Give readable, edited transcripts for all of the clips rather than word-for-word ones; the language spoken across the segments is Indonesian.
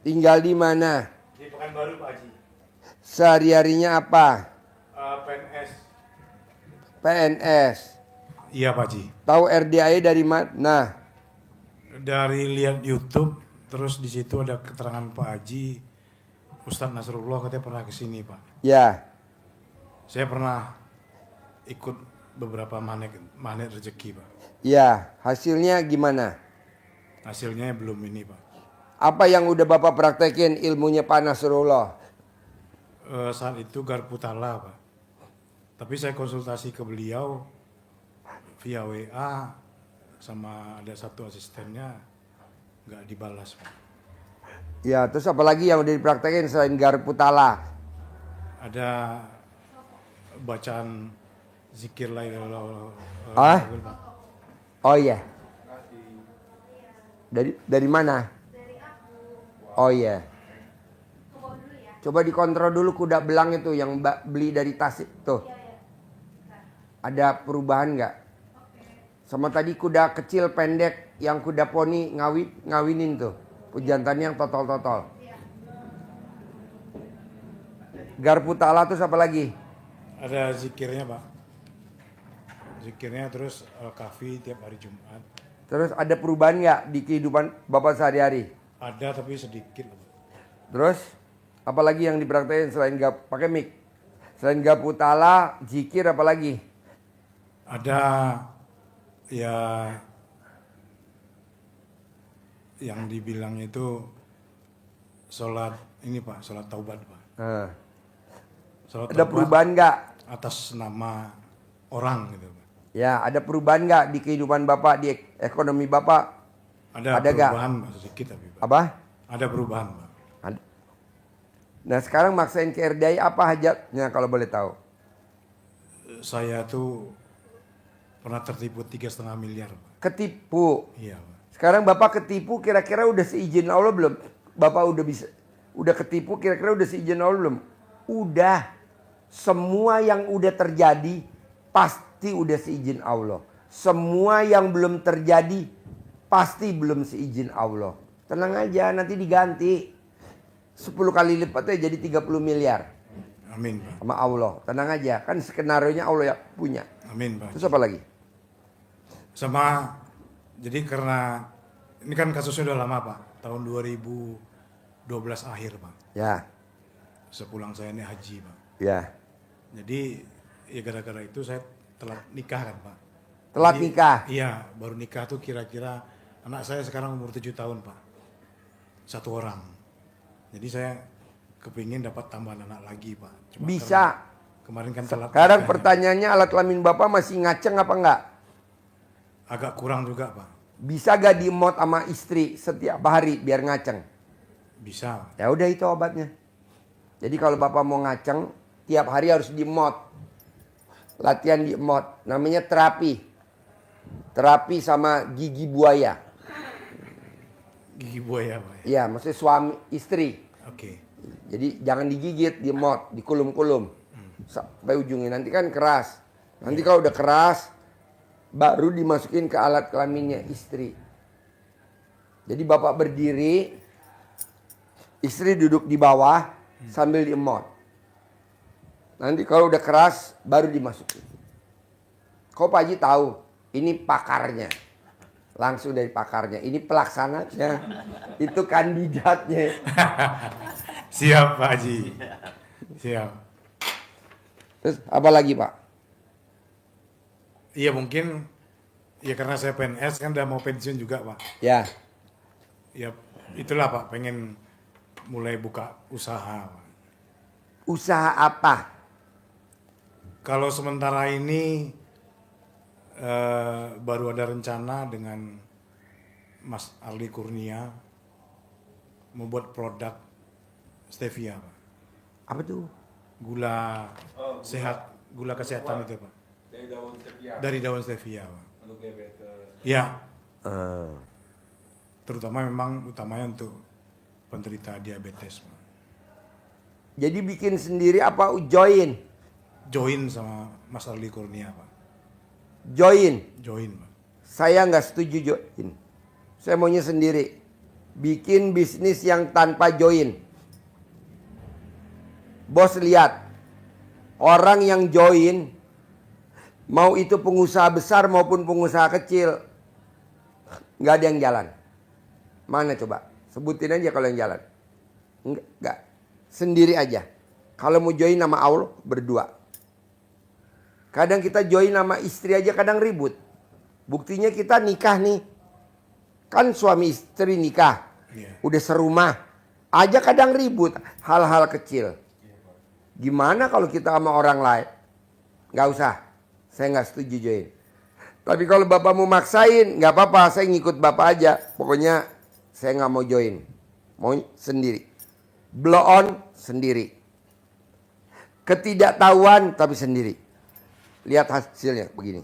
Tinggal di mana? Di Pekanbaru Pak Haji. Sehari-harinya apa? PNS. PNS. Iya Pak Haji. Tahu RDAI dari mana? Dari lihat YouTube, terus di situ ada keterangan Pak Haji, Ustadz Nasrullah katanya pernah ke sini Pak. Ya. Saya pernah ikut beberapa magnet rezeki Pak. Ya, hasilnya gimana? Hasilnya belum ini Pak. Apa yang udah Bapak praktekin ilmunya Pak Nasrullah? Saat itu Garputala Pak. Tapi saya konsultasi ke beliau via WA sama ada satu asistennya, nggak dibalas Pak. Ya, terus apa lagi yang udah dipraktekin selain Garputala? Ada bacaan zikir la ilaha illallah. Pak. Oh iya. Dari mana? Oh iya. Coba dikontrol dulu kuda belang itu yang Mbak beli dari Tasik tuh. Ada perubahan nggak? Sama tadi kuda kecil pendek yang kuda poni ngawinin tuh. Jantannya yang totol-totol. Garputala terus apa lagi? Ada zikirnya Pak. Zikirnya terus Al-Kahfi tiap hari Jumat. Terus ada perubahan nggak di kehidupan Bapak sehari-hari? Ada tapi sedikit. Terus apalagi yang dipraktekin selain pakai mic? Selain Garputala, zikir apalagi? Ada ya yang dibilang itu sholat ini Pak, sholat taubat Pak. Nah. Sholat Ada taubat perubahan nggak? atas nama orang gitu Pak. Ya, ada perubahan nggak di kehidupan Bapak, di ekonomi Bapak? Ada perubahan Pak, sedikit tapi Pak. Apa? Ada perubahan Pak. Ada. Nah sekarang maksain ke RDI apa hajatnya kalau boleh tahu? Saya tuh pernah tertipu 3,5 miliar Pak. Ketipu. Iya Pak. Sekarang Bapak ketipu kira-kira udah seizin Allah belum? Bapak udah ketipu kira-kira udah seizin Allah belum? Udah. Semua yang udah terjadi pasti udah seizin Allah. Semua yang belum terjadi pasti belum seizin Allah. Tenang aja nanti diganti. 10 kali lipatnya jadi 30 miliar. Amin Pak. Sama Allah. Tenang aja. Kan skenario-nya Allah yang punya. Amin Pak. Terus apa lagi? Sama jadi karena ini kan kasusnya udah lama Pak. Tahun 2012 akhir Pak. Ya. Sepulang saya ini haji Pak. Ya. Jadi ya gara-gara itu saya telat nikah kan Pak. Telat Jadi, nikah? Iya, baru nikah tuh kira-kira anak saya sekarang umur 7 tahun Pak. 1 orang. Jadi saya kepingin dapat tambahan anak lagi Pak. Cuma Bisa. Kemarin kan telat. Sekarang nikahnya. pertanyaannya alat kelamin Bapak masih ngaceng apa enggak? Agak kurang juga Pak. Bisa gak di-mod sama istri setiap hari biar ngaceng? Bisa. Ya udah itu obatnya. Jadi kalau Bapak mau ngaceng tiap hari harus di-mod. Latihan di-mod. Namanya terapi. Terapi sama gigi buaya. Gigi buaya Pak. Iya, maksudnya suami istri. Oke. Jadi jangan digigit, di-mod, dikulum-kulum. Sampai ujungnya nanti kan keras. Nanti kalau udah keras baru dimasukin ke alat kelaminnya istri. Jadi Bapak berdiri, istri duduk di bawah sambil di-mod. Nanti kalau udah keras baru dimasukin. Kok Pak Haji tahu? Ini pakarnya. Langsung dari pakarnya. Ini pelaksananya. Itu kandidatnya. Siap Pak Haji. Siap. Terus apa lagi Pak? Iya mungkin ya karena saya PNS kan udah mau pensiun juga Pak. Ya. Ya itulah Pak, pengen mulai buka usaha Pak. Usaha apa? Kalau sementara ini baru ada rencana dengan Mas Arli Kurnia membuat produk stevia Pak. Apa tuh? Gula sehat, gula kesehatan itu Pak. Dari daun stevia Pak. Ya, terutama memang utamanya untuk penderita diabetes Pak. Jadi bikin sendiri apa join? Join sama Mas Arli Kurnia Pak. Join. Join Pak. Saya nggak setuju join. Saya maunya sendiri. bikin bisnis yang tanpa join. Bos lihat, orang yang join, mau itu pengusaha besar maupun pengusaha kecil, nggak ada yang jalan. Mana coba? Sebutin aja kalau yang jalan. Enggak. Sendiri aja. Kalau mau join nama Allah, berdua. Kadang kita join nama istri aja kadang ribut. Buktinya kita nikah nih. Kan suami istri nikah. Udah serumah. Aja kadang ribut. Hal-hal kecil. Gimana kalau kita sama orang lain? Nggak usah. Saya nggak setuju join. Tapi kalau bapak mau maksain, nggak apa-apa. Saya ngikut bapak aja. Pokoknya saya nggak mau join. Mau sendiri. Blow on sendiri. Ketidaktahuan tapi sendiri. Lihat hasilnya begini.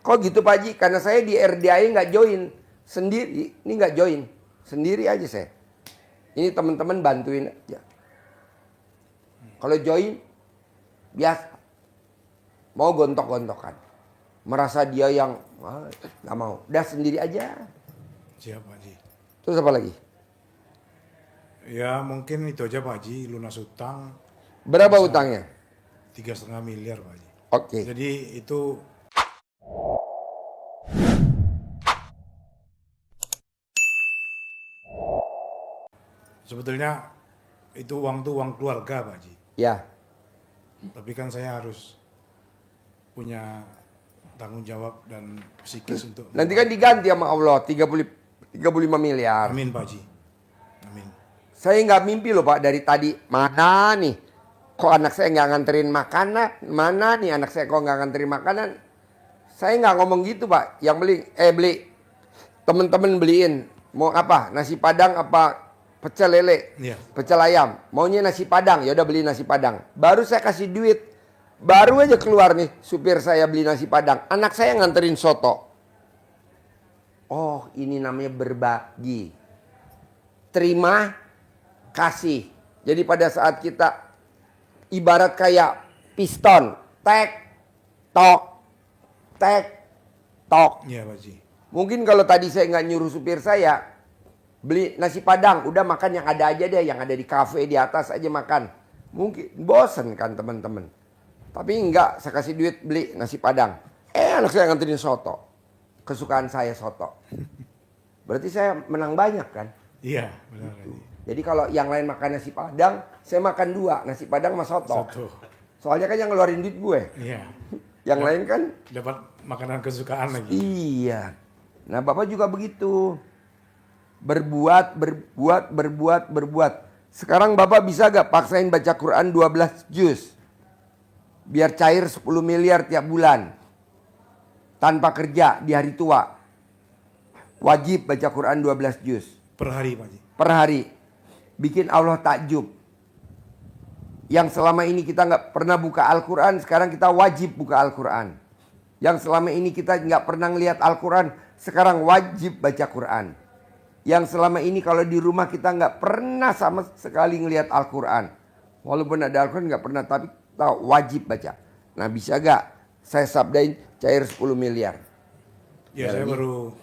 Kok gitu Pak Haji? Karena saya di RDI nggak join. Sendiri. Ini nggak join. Sendiri aja saya. Ini teman-teman bantuin aja. Kalau join, biasa. Mau gontok-gontokan. Merasa dia yang nggak mau. Udah sendiri aja. Siap Pak Haji. Terus apa lagi? Ya mungkin itu aja Pak Haji, lunas utang. Berapa utangnya? 3,5 miliar Pak Haji. Oke. Jadi itu sebetulnya itu uang keluarga Pak Haji. Ya. Tapi kan saya harus punya tanggung jawab dan psikis untuk Nanti kan diganti sama Allah 35 miliar. Amin Pak Haji. Amin. Saya nggak mimpi loh Pak dari tadi. Mana nih? Kok anak saya nggak nganterin makanan? Mana nih anak saya kok nggak nganterin makanan? Saya nggak ngomong gitu Pak. Yang beli. Temen-temen beliin. Mau apa? Nasi padang apa pecel lele? Iya. Pecel ayam. Maunya nasi padang. Ya udah beli nasi padang. Baru saya kasih duit. Baru aja keluar nih supir saya beli nasi padang. Anak saya nganterin soto. Oh ini namanya berbagi. Terima kasih. Jadi pada saat kita ibarat kayak piston. Tek, tok, tek, tok. Iya Pak Haji. Mungkin kalau tadi saya nggak nyuruh supir saya beli nasi padang, udah makan yang ada aja deh, yang ada di kafe di atas aja makan. Mungkin bosen kan teman-teman. Tapi enggak, saya kasih duit beli nasi padang. Anak saya nganterin soto. Kesukaan saya soto. Berarti saya menang banyak kan? Iya, benar Pak Haji. Jadi kalau yang lain makan nasi padang, saya makan 2, nasi padang sama soto. Satu. Soalnya kan yang ngeluarin duit gue. Iya. Yang lain kan Dapat makanan kesukaan lagi. iya. Nah Bapak juga begitu. Berbuat. Sekarang Bapak bisa gak paksain baca Quran 12 juz? Biar cair 10 miliar tiap bulan. Tanpa kerja di hari tua. Wajib baca Quran 12 juz. Per hari Pak Haji. Per hari. Bikin Allah takjub. Yang selama ini kita nggak pernah buka Al-Quran, sekarang kita wajib buka Al-Quran. Yang selama ini kita nggak pernah ngelihat Al-Quran, sekarang wajib baca Quran. Yang selama ini kalau di rumah kita nggak pernah sama sekali ngelihat Al-Quran. Walaupun ada Al-Quran nggak pernah, tapi kita wajib baca. Nah bisa nggak saya sabdain cair 10 miliar? Ya saya baru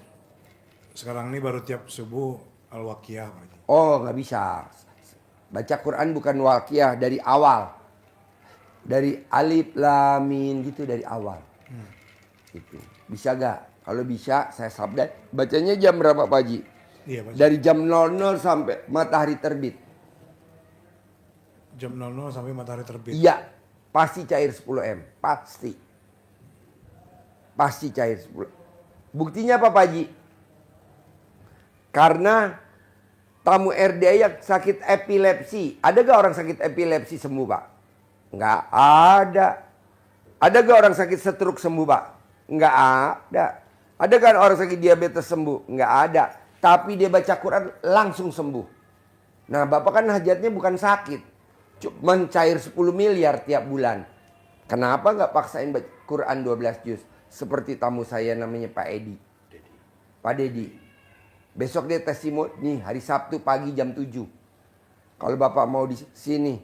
sekarang ini baru tiap subuh Al-Waqiah Pak Haji. Oh nggak bisa. Baca Quran bukan walqiyah dari awal. Dari alif lam mim gitu dari awal. Gitu. Bisa gak? Kalau bisa saya sabda. Bacanya jam berapa Pak Haji? Iya Pak Haji. Dari jam 00 sampai matahari terbit. Jam 00 sampai matahari terbit. Iya. Pasti cair 10M. Pasti. Pasti cair 10. Buktinya apa Pak Haji? Karena tamu RDI yang sakit epilepsi. Ada gak orang sakit epilepsi sembuh Pak? Nggak ada. Ada gak orang sakit stroke sembuh Pak? Nggak ada. Ada kan orang sakit diabetes sembuh? Nggak ada. Tapi dia baca Quran langsung sembuh. Nah Bapak kan hajatnya bukan sakit. Cuma cair 10 miliar tiap bulan. Kenapa nggak paksain baca Quran 12 juz? Seperti tamu saya namanya Pak Edi. Pak Dedi. Besok dia testimoni hari Sabtu pagi jam 7. Kalau Bapak mau di sini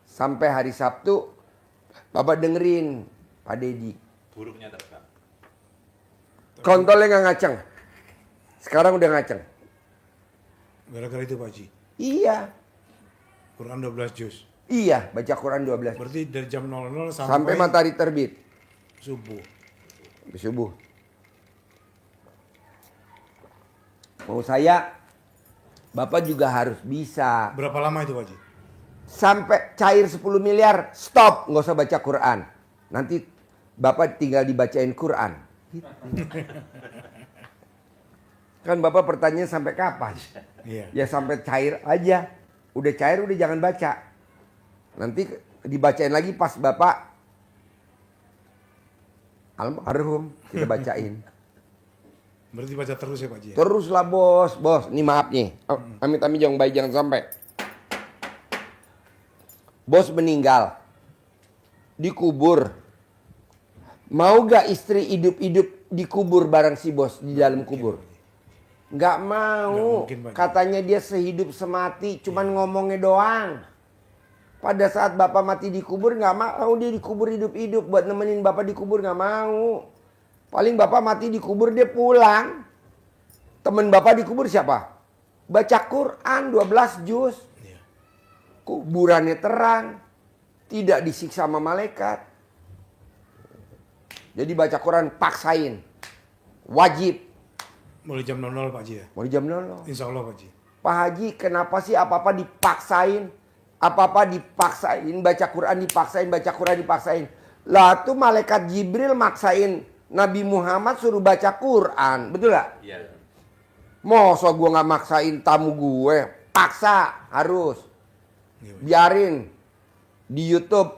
sampai hari Sabtu, Bapak dengerin Pak Dedi. Buruknya terekam. Kontolnya nggak ngaceng. Sekarang udah ngaceng. Gara-gara itu Pak Haji. Iya. Quran 12 juz. Iya, baca Quran 12. Berarti dari jam 00 Sampai matahari terbit. subuh. Sampai subuh. Mau saya, Bapak juga harus bisa. Berapa lama itu Pak Haji? Sampai cair 10 miliar, stop. Nggak usah baca Quran. Nanti Bapak tinggal dibacain Quran. Gitu. Kan Bapak pertanyaan sampai kapan? Iya. Ya sampai cair aja. Udah cair udah jangan baca. Nanti dibacain lagi pas Bapak almarhum kita bacain. Berarti baca terus ya Pak Haji? Teruslah bos. Ini maaf nih. Amit-amit jangan baik jangan sampai. Bos meninggal. Dikubur. Mau gak istri hidup-hidup dikubur bareng si bos di dalam kubur? Nggak mau. Nggak mungkin, Pak. Katanya dia sehidup semati, cuman ngomongnya doang. Pada saat Bapak mati dikubur nggak mau dia dikubur hidup-hidup buat nemenin Bapak dikubur nggak mau. Paling Bapak mati dikubur dia pulang. Temen Bapak dikubur siapa? Baca Quran 12 juz. Iya. Kuburannya terang. Tidak disiksa sama malaikat. Jadi baca Quran paksain. Wajib. Mulai jam 00 Pak Haji ya? Mau di jam 00. Insya Allah Pak Haji. Pak Haji kenapa sih apa-apa dipaksain? Apa-apa dipaksain, baca Quran dipaksain, baca Quran dipaksain. Lah tuh malaikat Jibril maksain Nabi Muhammad suruh baca Quran. Betul gak? Iya. Masa gue gak maksain tamu gue? Paksa, harus. Iya, Pak. Biarin. Di YouTube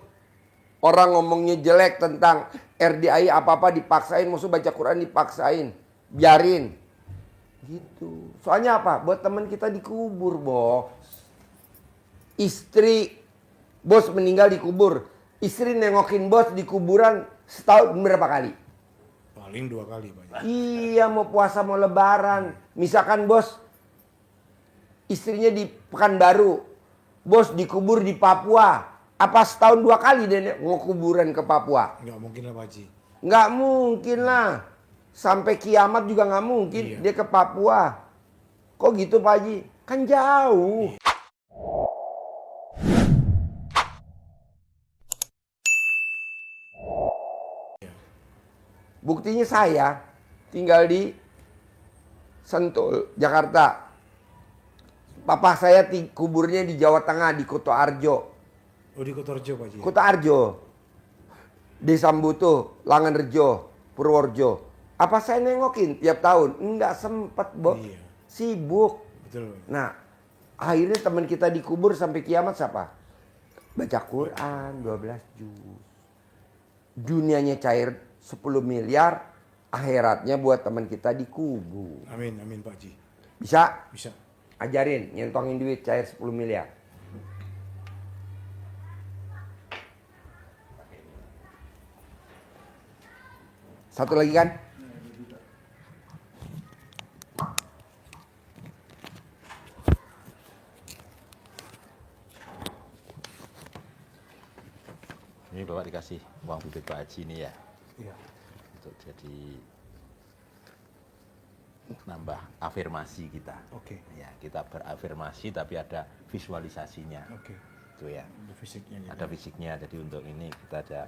orang ngomongnya jelek tentang RDI apa-apa dipaksain. Maksud baca Quran dipaksain. Biarin. Gitu. Soalnya apa? Buat teman kita dikubur, bos. Istri bos meninggal dikubur. Istri nengokin bos di kuburan setahun berapa kali? Paling 2 kali Pak Haji. Iya, mau puasa mau lebaran. Misalkan bos istrinya di Pekanbaru. Bos dikubur di Papua. Apa setahun 2 kali dia mau kuburan ke Papua? Nggak mungkin lah Pak Haji. Nggak mungkin lah. Sampai kiamat juga nggak mungkin Iya. dia ke Papua. Kok gitu Pak Haji? Kan jauh. Buktinya saya tinggal di Sentul, Jakarta. Papa saya kuburnya di Jawa Tengah, di Kuto Arjo. Oh di Kotorjo Pak Haji. Kuto Arjo. Desa Mbutuh, Langanrejo, Purworejo. Apa saya nengokin tiap tahun? Enggak sempet, Bo. Iya. Sibuk. Betul Pak Haji. Nah, akhirnya teman kita dikubur sampai kiamat siapa? Baca Quran 12 juz. Dunianya cair 10 miliar, akhiratnya buat teman kita dikubur. Amin, amin Pak Haji. Bisa? Bisa. Ajarin, nyentongin duit cair 10 miliar. Satu lagi kan? Ini Bapak dikasih uang bibit Pak Haji ini ya, Iya. untuk jadi nambah afirmasi kita. Oke. Ya, kita berafirmasi tapi ada visualisasinya. Oke. Itu ya. Ada fisiknya gitu. Ada fisiknya. Jadi untuk ini kita ada,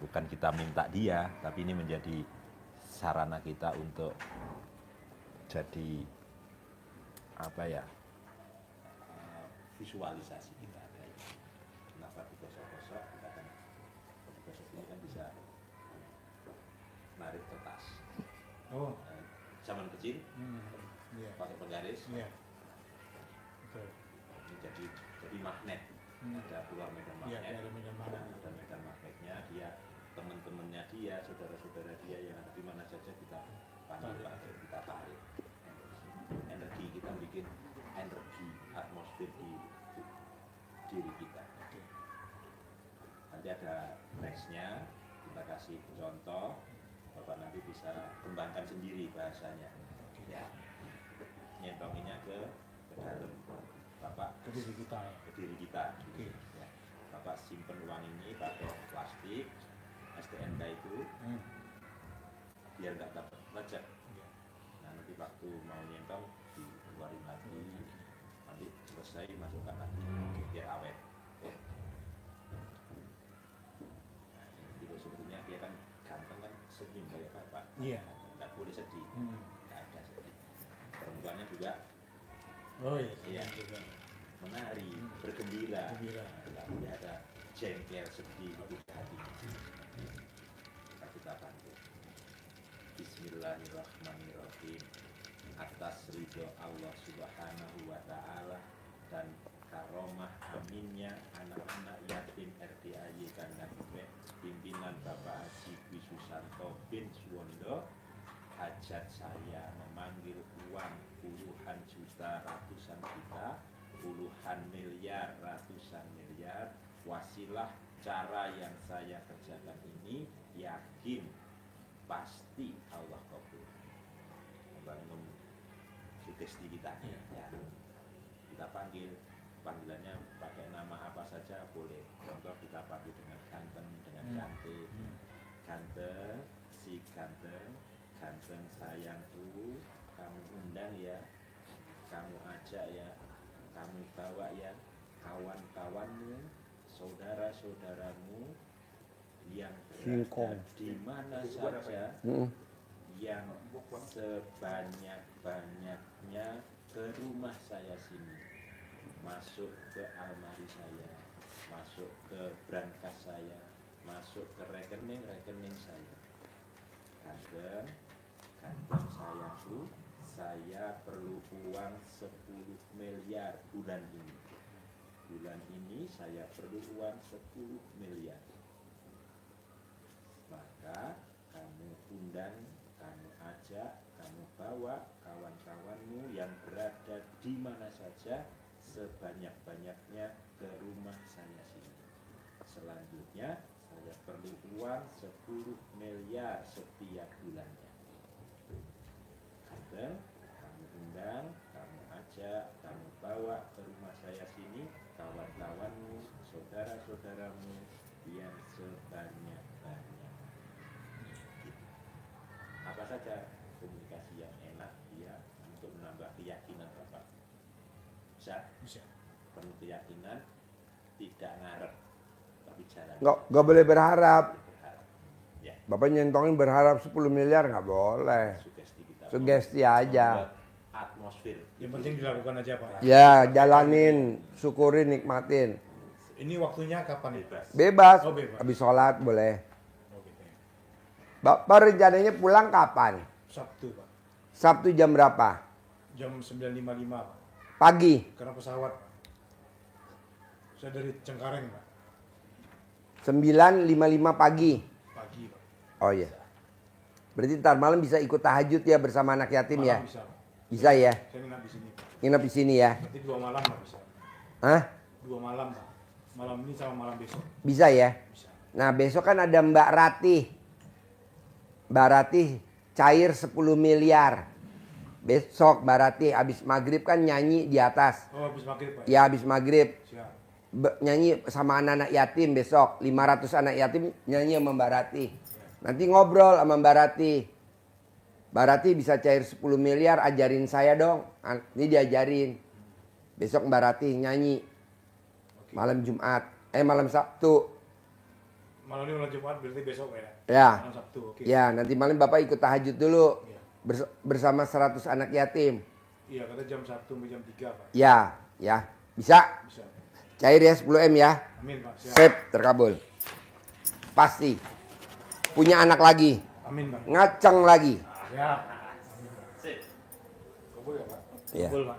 bukan kita minta dia, tapi ini menjadi sarana kita untuk jadi apa ya? Visualisasi kita. Kenapa digosok-gosok? Kita kan gosok ini kan bisa narik ke tas. Oh. Zaman kecil Iya. pakai penggaris. Iya. Betul. Ini jadi magnet. Ada keluar medan Iya, magnet. ada medan magnet. Nah, ada medan magnetnya, dia teman-temannya dia, saudara-saudara dia yang ada di mana saja kita panggil Pak, kita tarik energi, kita bikin energi atmosfer di diri kita. Nanti ada nextnya, kita kasih contoh, Bapak nanti bisa kembangkan sendiri bahasanya. Ya, nyentonginnya ke dalam Bapak, Ke diri kita. ke diri kita. Oke. Ya. Bapak simpen uang ini pakai plastik STNK itu biar nggak dapat lecek. Iya. Nah nanti waktu mau nyentong dikeluarin lagi, selesai masukkan lagi biar awet. Nah, itu sebetulnya dia kan ganteng kan senyum kayak bapak. Iya. Nggak boleh sedih. Nggak ada sedih. Perempuannya juga Oh iya. iya, Juga. menari, bergembira. Gembira. Nggak boleh ada jengkel sedih di hati. Kita bantu. Bismillahirrahmanirrahim. Atas ridho Allah Subhanahu wa Ta'ala dan karomah aminnya anak-anak yatim RDAY Kandangipe, pimpinan Bapak Haji Dwi Susanto bin Suwondo, hajat saya memanggil uang puluhan juta, ratusan juta, puluhan miliar, ratusan miliar. Wasilah cara yang saya kerjakan ini yakin pasti Allah kabul. Membangun sugesti kita ya. Kita panggil, panggilannya pakai nama apa saja boleh. Contoh kita panggil dengan ganteng, dengan cantik. Ganteng, si ganteng, ganteng sayangku, kamu undang ya, kamu ajak ya, kamu bawa ya, kawan-kawanmu, saudara-saudaramu yang berada di mana saja, yang sebanyak-banyaknya ke rumah saya sini, masuk ke almari saya, masuk ke brankas saya, masuk ke rekening saya. Kandang sayangku, saya perlu uang 10 miliar bulan ini. Bulan ini saya perlu uang 10 miliar. Maka kamu undang, kamu ajak, kamu bawa kawan-kawanmu yang berada di mana saja sebanyak-banyaknya ke rumah saya sini. Selanjutnya saya perlu uang 10 miliar setiap bulannya. Kamu undang, kamu ajak, kamu bawa ke rumah saya sini kawan-kawanmu, saudara-saudaramu yang sebanyak-banyak. Apa saja komunikasi yang enak dia untuk menambah keyakinan Bapak. Bisa? Bisa. Penuh keyakinan, tidak ngarep, tapi jalan. Nggak boleh berharap. Ya, Bapak nyentongin berharap 10 miliar nggak boleh. sugesti kita. Sugesti aja. Membuat atmosfer. Yang penting dilakukan aja Pak. Ya, jalanin, syukurin, nikmatin. Ini waktunya kapan nih? Bebas, Oh, bebas. habis sholat boleh. Oh gitu ya. Bapak rencananya pulang kapan? Sabtu Pak. Sabtu jam berapa? Jam 9.55 Pak. Pagi. Karena pesawat Pak. Saya dari Cengkareng Pak. 9.55 pagi. Pagi Pak. Oh iya. Berarti ntar malam bisa ikut tahajud ya bersama anak yatim ya? Malam bisa Pak. Bisa ya? Saya nginap di sini Pak. Nginep di sini ya? Nanti 2 malam Pak bisa. Hah? 2 malam Pak. Malam ini sama malam besok. Bisa ya? Bisa. Nah besok kan ada Mbak Ratih. Mbak Ratih cair 10 miliar. Besok Mbak Ratih abis maghrib kan nyanyi di atas. Oh habis maghrib Pak. Ya abis maghrib. Siap. Nyanyi sama anak-anak yatim besok. 500 anak yatim nyanyi sama Mbak Ratih. Nanti ngobrol sama Mbak Ratih. Mbak Ratih bisa cair 10 miliar, ajarin saya dong. Ini diajarin. Besok Mbak Ratih nyanyi. Malam Jumat. Malam Sabtu. Malam ini malam Jumat berarti besok ya? Ya. Malam Sabtu, oke. Ya, nanti malam Bapak ikut tahajud dulu. Iya. Bersama 100 anak yatim. Iya, kata jam 1 sampai jam 3 Pak. Ya, ya. Bisa. Bisa. Cair ya 10 M ya. Amin Pak. Siap. Sip, terkabul. Pasti. Punya anak lagi. Amin Pak. Ngaceng lagi. Siap. Sip. Kabul ya Pak? Iya. Kabul Pak.